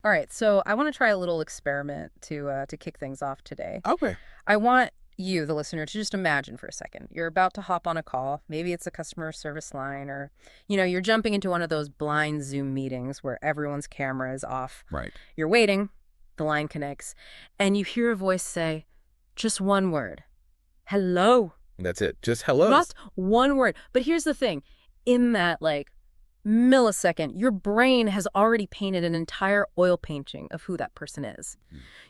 All right, so I want to try a little experiment to kick things off today. Okay. I want you, the listener, to just imagine for a second. You're about to hop on a call. Maybe it's a customer service line, or you're jumping into one of those blind Zoom meetings where everyone's camera is off. Right. You're waiting, the line connects, and you hear a voice say just one word. Hello. That's it. Just hello. Just one word. But here's the thing. In that, millisecond, your brain has already painted an entire oil painting of who that person is.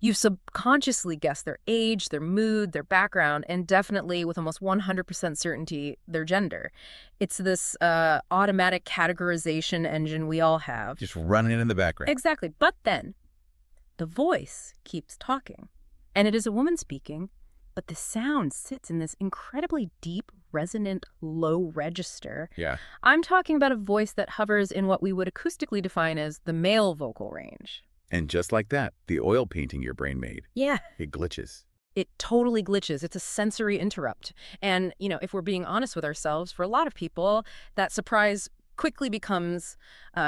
You've subconsciously guessed their age, their mood, their background, and definitely, with almost 100% certainty, their gender. It's this automatic categorization engine we all have. Just running in the background. Exactly. But then, the voice keeps talking. And it is a woman speaking, but the sound sits in this incredibly deep, resonant, low register. Yeah. I'm talking about a voice that hovers in what we would acoustically define as the male vocal range. And just like that, the oil painting your brain made. Yeah. It glitches. It totally glitches. It's a sensory interrupt. And, if we're being honest with ourselves, for a lot of people, that surprise quickly becomes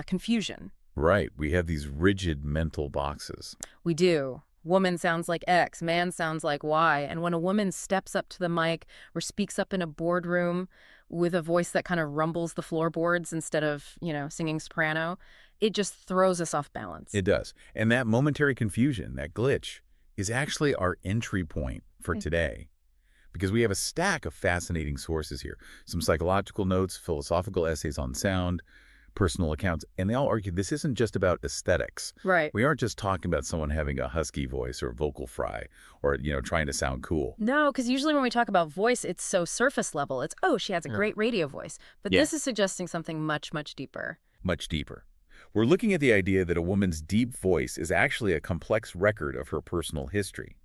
confusion. Right. We have these rigid mental boxes. We do. Woman sounds like X, man sounds like Y. And when a woman steps up to the mic or speaks up in a boardroom with a voice that kind of rumbles the floorboards instead of, singing soprano, it just throws us off balance. It does. And that momentary confusion, that glitch, is actually our entry point for today. Because we have a stack of fascinating sources here. Some psychological notes, philosophical essays on sound, personal accounts, and they all argue this isn't just about aesthetics. Right. We aren't just talking about someone having a husky voice or vocal fry or, trying to sound cool. No, because usually when we talk about voice, it's so surface level. It's, oh, she has a great radio voice. But this is suggesting something much, much deeper. Much deeper. We're looking at the idea that a woman's deep voice is actually a complex record of her personal history.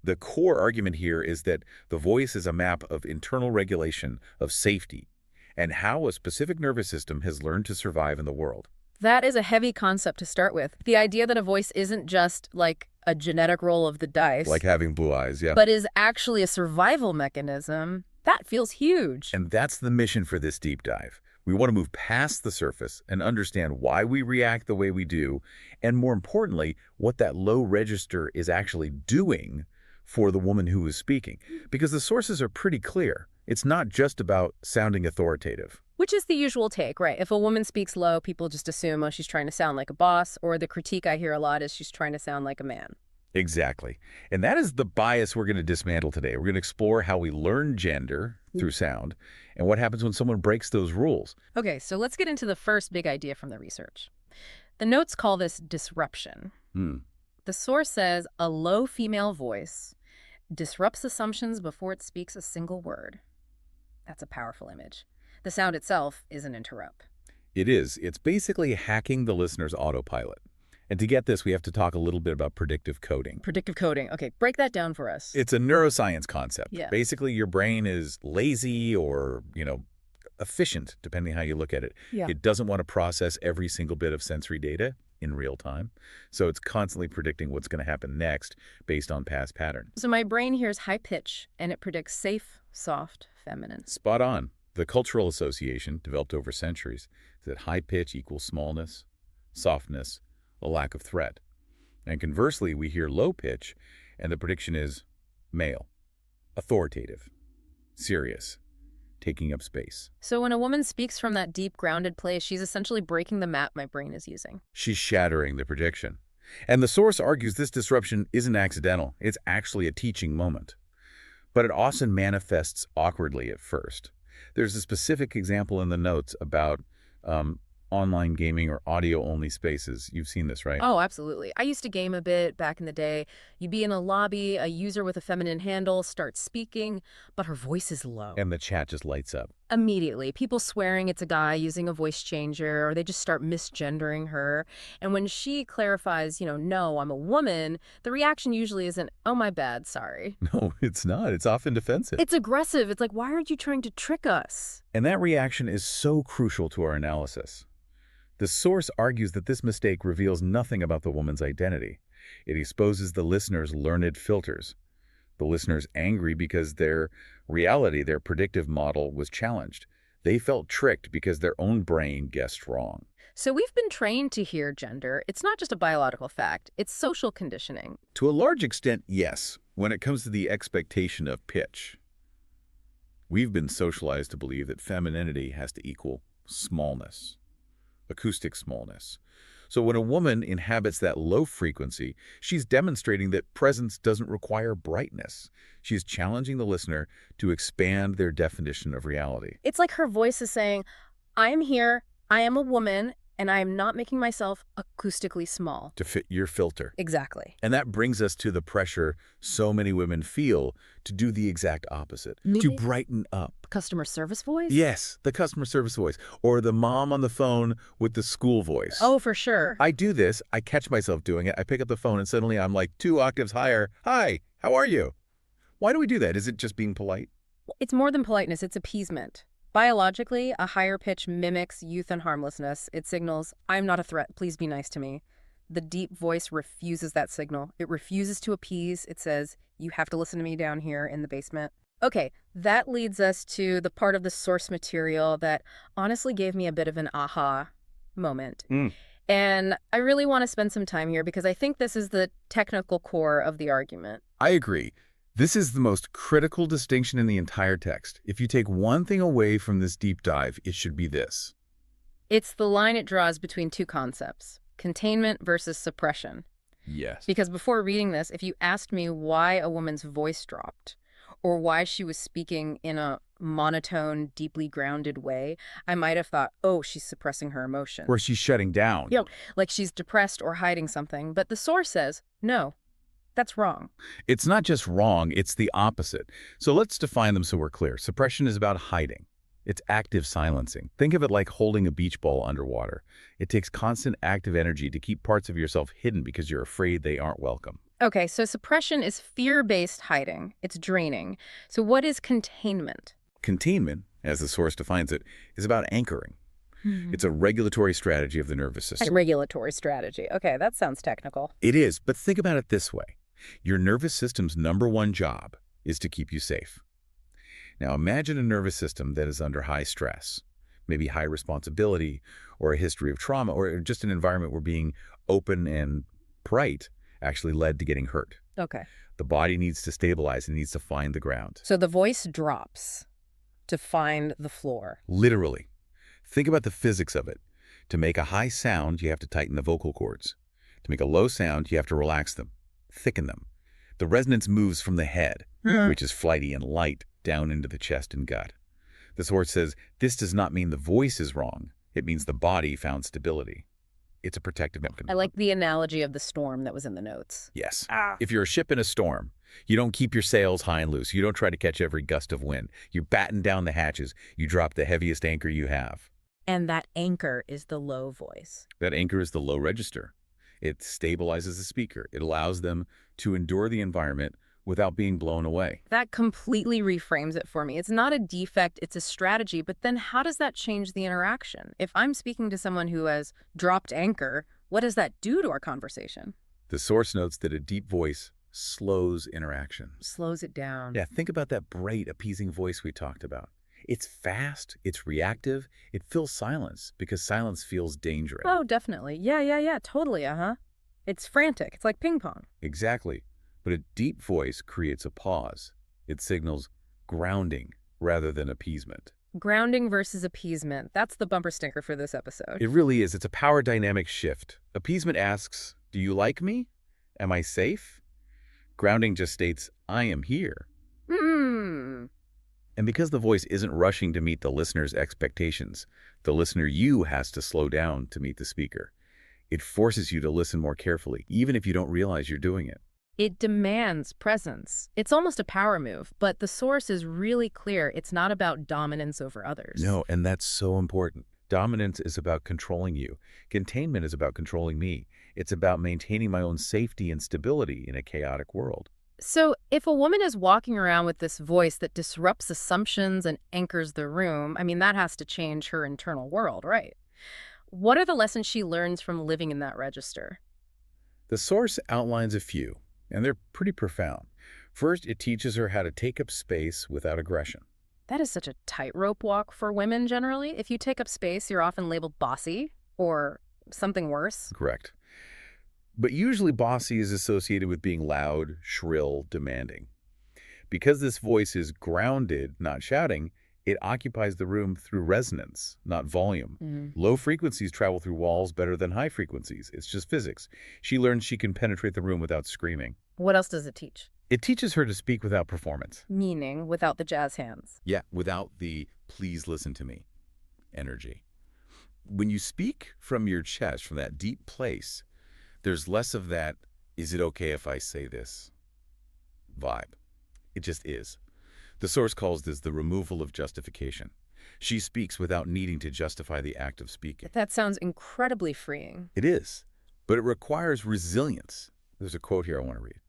The core argument here is that the voice is a map of internal regulation, of safety, and how a specific nervous system has learned to survive in the world. That is a heavy concept to start with. The idea that a voice isn't just like a genetic roll of the dice. Like having blue eyes, yeah. But is actually a survival mechanism. That feels huge. And that's the mission for this deep dive. We want to move past the surface and understand why we react the way we do, and more importantly, what that low register is actually doing for the woman who is speaking. Because the sources are pretty clear. It's not just about sounding authoritative. Which is the usual take, right? If a woman speaks low, people just assume, oh, she's trying to sound like a boss, or the critique I hear a lot is she's trying to sound like a man. Exactly. And that is the bias we're going to dismantle today. We're going to explore how we learn gender through sound and what happens when someone breaks those rules. Okay, so let's get into the first big idea from the research. The notes call this disruption. The source says a low female voice disrupts assumptions before it speaks a single word. That's a powerful image. The sound itself is an interrupt. It is. It's basically hacking the listener's autopilot. And to get this, we have to talk a little bit about predictive coding. Predictive coding. Okay, break that down for us. It's a neuroscience concept. Yeah. Basically, your brain is lazy or, efficient, depending how you look at it. Yeah. It doesn't want to process every single bit of sensory data in real time. So it's constantly predicting what's going to happen next based on past patterns. So my brain hears high pitch, and it predicts safe, soft, feminine. Spot on. The cultural association, developed over centuries, is that high pitch equals smallness, softness, a lack of threat. And conversely, we hear low pitch, and the prediction is male, authoritative, serious, taking up space. So when a woman speaks from that deep, grounded place, she's essentially breaking the map my brain is using. She's shattering the prediction. And the source argues this disruption isn't accidental. It's actually a teaching moment. But it often manifests awkwardly at first. There's a specific example in the notes about online gaming or audio-only spaces. You've seen this, right? Oh, absolutely. I used to game a bit back in the day. You'd be in a lobby, a user with a feminine handle starts speaking, but her voice is low. And the chat just lights up. Immediately, people swearing it's a guy using a voice changer, or they just start misgendering her. And when she clarifies, no, I'm a woman, the reaction usually isn't, oh, my bad, sorry. No, it's not. It's often defensive. It's aggressive. It's like, why are you trying to trick us? And that reaction is so crucial to our analysis. The source argues that this mistake reveals nothing about the woman's identity. It exposes the listener's learned filters. The listener's angry because their reality, their predictive model, was challenged. They felt tricked because their own brain guessed wrong. So we've been trained to hear gender. It's not just a biological fact, it's social conditioning. To a large extent, yes, when it comes to the expectation of pitch. We've been socialized to believe that femininity has to equal smallness, acoustic smallness. So when a woman inhabits that low frequency, she's demonstrating that presence doesn't require brightness. She's challenging the listener to expand their definition of reality. It's like her voice is saying, I'm here, I am a woman, and I am not making myself acoustically small. To fit your filter. Exactly. And that brings us to the pressure so many women feel to do the exact opposite, to brighten up. Customer service voice? Yes, the customer service voice, or the mom on the phone with the school voice. Oh, for sure. I do this, I catch myself doing it, I pick up the phone and suddenly I'm like 2 octaves higher. Hi, how are you? Why do we do that? Is it just being polite? It's more than politeness, it's appeasement. Biologically, a higher pitch mimics youth and harmlessness. It signals, I'm not a threat, please be nice to me. The deep voice refuses that signal. It refuses to appease. It says, you have to listen to me down here in the basement. Okay, that leads us to the part of the source material that honestly gave me a bit of an aha moment. And I really want to spend some time here because I think this is the technical core of the argument. I agree. This is the most critical distinction in the entire text. If you take one thing away from this deep dive, it should be this. It's the line it draws between two concepts, containment versus suppression. Yes. Because before reading this, if you asked me why a woman's voice dropped or why she was speaking in a monotone, deeply grounded way, I might have thought, oh, she's suppressing her emotion. Or she's shutting down. Yep, like she's depressed or hiding something. But the source says, no, that's wrong. It's not just wrong, it's the opposite. So let's define them so we're clear. Suppression is about hiding. It's active silencing. Think of it like holding a beach ball underwater. It takes constant active energy to keep parts of yourself hidden because you're afraid they aren't welcome. Okay, so suppression is fear-based hiding. It's draining. So what is containment? Containment, as the source defines it, is about anchoring. It's a regulatory strategy of the nervous system. A regulatory strategy. Okay, that sounds technical. It is, but think about it this way. Your nervous system's #1 job is to keep you safe. Now imagine a nervous system that is under high stress, maybe high responsibility, or a history of trauma, or just an environment where being open and bright actually led to getting hurt. Okay. The body needs to stabilize and needs to find the ground. So the voice drops to find the floor. Literally. Think about the physics of it. To make a high sound, you have to tighten the vocal cords. To make a low sound, you have to relax them, thicken them. The resonance moves from the head, which is flighty and light, down into the chest and gut. The source says this does not mean the voice is wrong. It means the body found stability. It's a protective mechanism. I like the analogy of the storm that was in the notes. Yes. If you're a ship in a storm, you don't keep your sails high and loose. You don't try to catch every gust of wind. You batten down the hatches. You drop the heaviest anchor you have. And that anchor is the low voice. That anchor is the low register. It stabilizes the speaker. It allows them to endure the environment without being blown away. That completely reframes it for me. It's not a defect, it's a strategy, but then how does that change the interaction? If I'm speaking to someone who has dropped anchor, what does that do to our conversation? The source notes that a deep voice slows interaction. Slows it down. Yeah, think about that bright, appeasing voice we talked about. It's fast, it's reactive, it fills silence because silence feels dangerous. Oh, definitely. Yeah, totally, It's frantic. It's like ping pong. Exactly. But a deep voice creates a pause. It signals grounding rather than appeasement. Grounding versus appeasement. That's the bumper sticker for this episode. It really is. It's a power dynamic shift. Appeasement asks, do you like me? Am I safe? Grounding just states, I am here. And because the voice isn't rushing to meet the listener's expectations, the listener you has to slow down to meet the speaker. It forces you to listen more carefully, even if you don't realize you're doing it. It demands presence. It's almost a power move, but the source is really clear. It's not about dominance over others. No, and that's so important. Dominance is about controlling you. Containment is about controlling me. It's about maintaining my own safety and stability in a chaotic world. So if a woman is walking around with this voice that disrupts assumptions and anchors the room, I mean, that has to change her internal world, right? What are the lessons she learns from living in that register? The source outlines a few, and they're pretty profound. First, it teaches her how to take up space without aggression. That is such a tightrope walk for women generally. If you take up space, you're often labeled bossy or something worse. Correct. But usually bossy is associated with being loud, shrill, demanding. Because this voice is grounded, not shouting, it occupies the room through resonance, not volume. Mm. Low frequencies travel through walls better than high frequencies. It's just physics. She learns she can penetrate the room without screaming. What else does it teach? It teaches her to speak without performance. Meaning without the jazz hands. Yeah, without the please listen to me energy. When you speak from your chest, from that deep place, there's less of that, is it okay if I say this vibe. It just is. The source calls this the removal of justification. She speaks without needing to justify the act of speaking. That sounds incredibly freeing. It is, but it requires resilience. There's a quote here I want to read.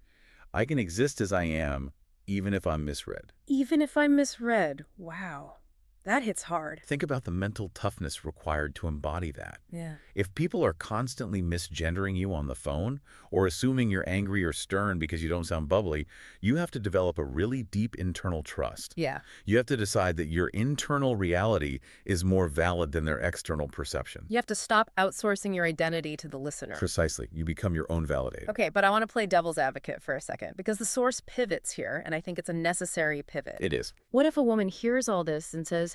I can exist as I am, even if I'm misread. Even if I misread. Wow. That hits hard. Think about the mental toughness required to embody that. Yeah. If people are constantly misgendering you on the phone or assuming you're angry or stern because you don't sound bubbly, you have to develop a really deep internal trust. Yeah. You have to decide that your internal reality is more valid than their external perception. You have to stop outsourcing your identity to the listener. Precisely. You become your own validator. Okay, but I want to play devil's advocate for a second because the source pivots here, and I think it's a necessary pivot. It is. What if a woman hears all this and says,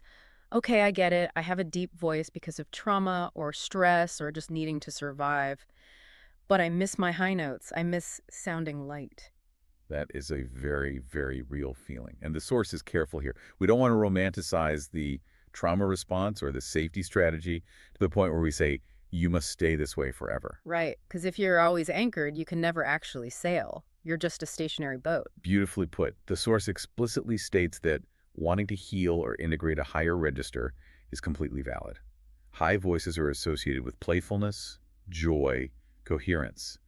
okay, I get it. I have a deep voice because of trauma or stress or just needing to survive, but I miss my high notes. I miss sounding light. That is a very, very real feeling. And the source is careful here. We don't want to romanticize the trauma response or the safety strategy to the point where we say, you must stay this way forever. Right, because if you're always anchored, you can never actually sail. You're just a stationary boat. Beautifully put. The source explicitly states that wanting to heal or integrate a higher register is completely valid. High voices are associated with playfulness, joy, coherence.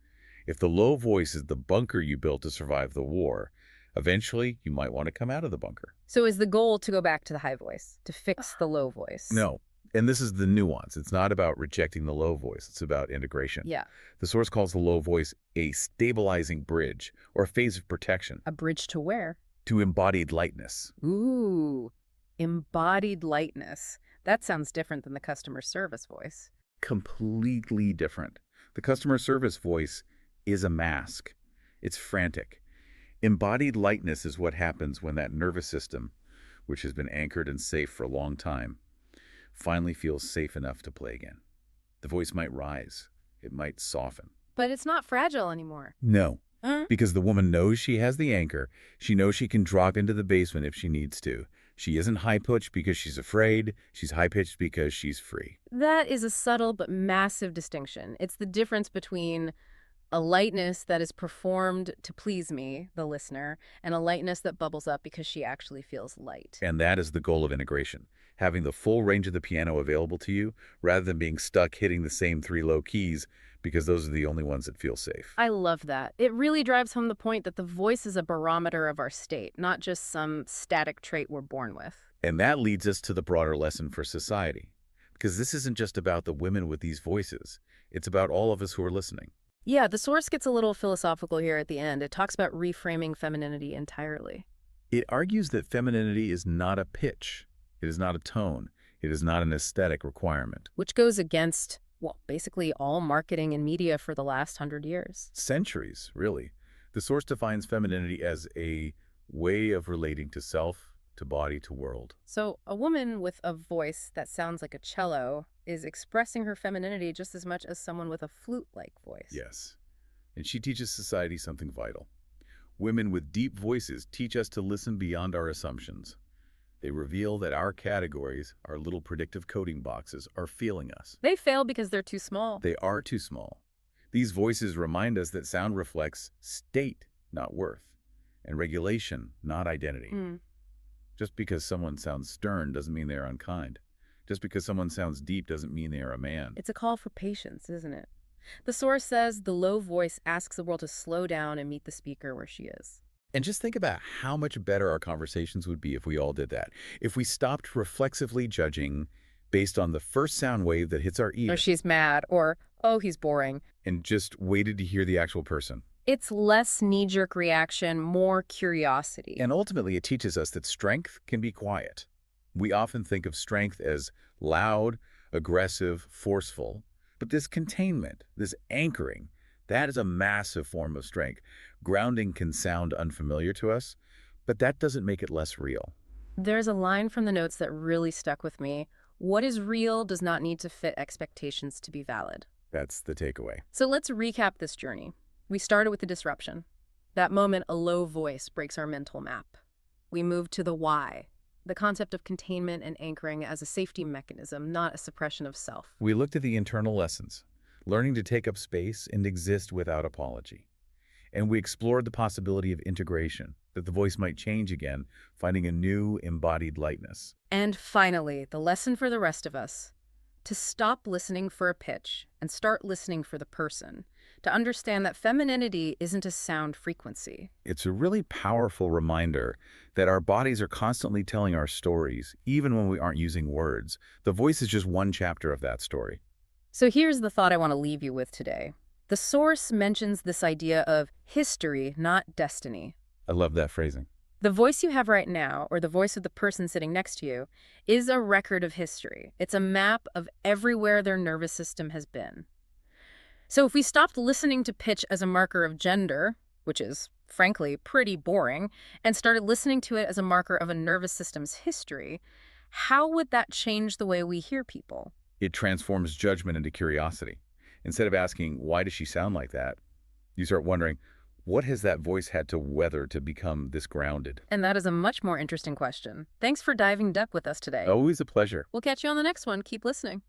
If the low voice is the bunker you built to survive the war, eventually you might want to come out of the bunker. So is the goal to go back to the high voice, to fix the low voice? No. And this is the nuance. It's not about rejecting the low voice. It's about integration. Yeah. The source calls the low voice a stabilizing bridge or a phase of protection. A bridge to where? To embodied lightness. Ooh, embodied lightness. That sounds different than the customer service voice. Completely different. The customer service voice is a mask. It's frantic. Embodied lightness is what happens when that nervous system, which has been anchored and safe for a long time, finally feels safe enough to play again. The voice might rise. It might soften. But it's not fragile anymore. No, because the woman knows she has the anchor. She knows she can drop into the basement if she needs to. She isn't high-pitched because she's afraid. She's high-pitched because she's free. That is a subtle but massive distinction. It's the difference between a lightness that is performed to please me, the listener, and a lightness that bubbles up because she actually feels light. And that is the goal of integration. Having the full range of the piano available to you rather than being stuck hitting the same 3 low keys because those are the only ones that feel safe. I love that. It really drives home the point that the voice is a barometer of our state, not just some static trait we're born with. And that leads us to the broader lesson for society. Because this isn't just about the women with these voices. It's about all of us who are listening. Yeah, the source gets a little philosophical here at the end. It talks about reframing femininity entirely. It argues that femininity is not a pitch. It is not a tone. It is not an aesthetic requirement. Which goes against, well, basically all marketing and media for the last 100 years. Centuries, really. The source defines femininity as a way of relating to self, to body, to world. So a woman with a voice that sounds like a cello is expressing her femininity just as much as someone with a flute-like voice. Yes. And she teaches society something vital. Women with deep voices teach us to listen beyond our assumptions. They reveal that our categories, our little predictive coding boxes, are feeling us. They fail because they're too small. They are too small. These voices remind us that sound reflects state, not worth, and regulation, not identity. Just because someone sounds stern doesn't mean they're unkind. Just because someone sounds deep doesn't mean they are a man. It's a call for patience, isn't it? The source says the low voice asks the world to slow down and meet the speaker where she is. And just think about how much better our conversations would be if we all did that. If we stopped reflexively judging based on the first sound wave that hits our ear. Or she's mad, or, oh, he's boring. And just waited to hear the actual person. It's less knee-jerk reaction, more curiosity. And ultimately, it teaches us that strength can be quiet. We often think of strength as loud, aggressive, forceful. But this containment, this anchoring, that is a massive form of strength. Grounding can sound unfamiliar to us, but that doesn't make it less real. There's a line from the notes that really stuck with me. What is real does not need to fit expectations to be valid. That's the takeaway. So let's recap this journey. We started with the disruption. That moment, a low voice breaks our mental map. We moved to the why, the concept of containment and anchoring as a safety mechanism, not a suppression of self. We looked at the internal lessons, learning to take up space and exist without apology. And we explored the possibility of integration, that the voice might change again, finding a new embodied lightness. And finally, the lesson for the rest of us, to stop listening for a pitch and start listening for the person, to understand that femininity isn't a sound frequency. It's a really powerful reminder that our bodies are constantly telling our stories, even when we aren't using words. The voice is just one chapter of that story. So here's the thought I want to leave you with today. The source mentions this idea of history, not destiny. I love that phrasing. The voice you have right now, or the voice of the person sitting next to you, is a record of history. It's a map of everywhere their nervous system has been. So if we stopped listening to pitch as a marker of gender, which is, frankly, pretty boring, and started listening to it as a marker of a nervous system's history, how would that change the way we hear people? It transforms judgment into curiosity. Instead of asking, why does she sound like that? You start wondering, what has that voice had to weather to become this grounded? And that is a much more interesting question. Thanks for diving deep with us today. Always a pleasure. We'll catch you on the next one. Keep listening.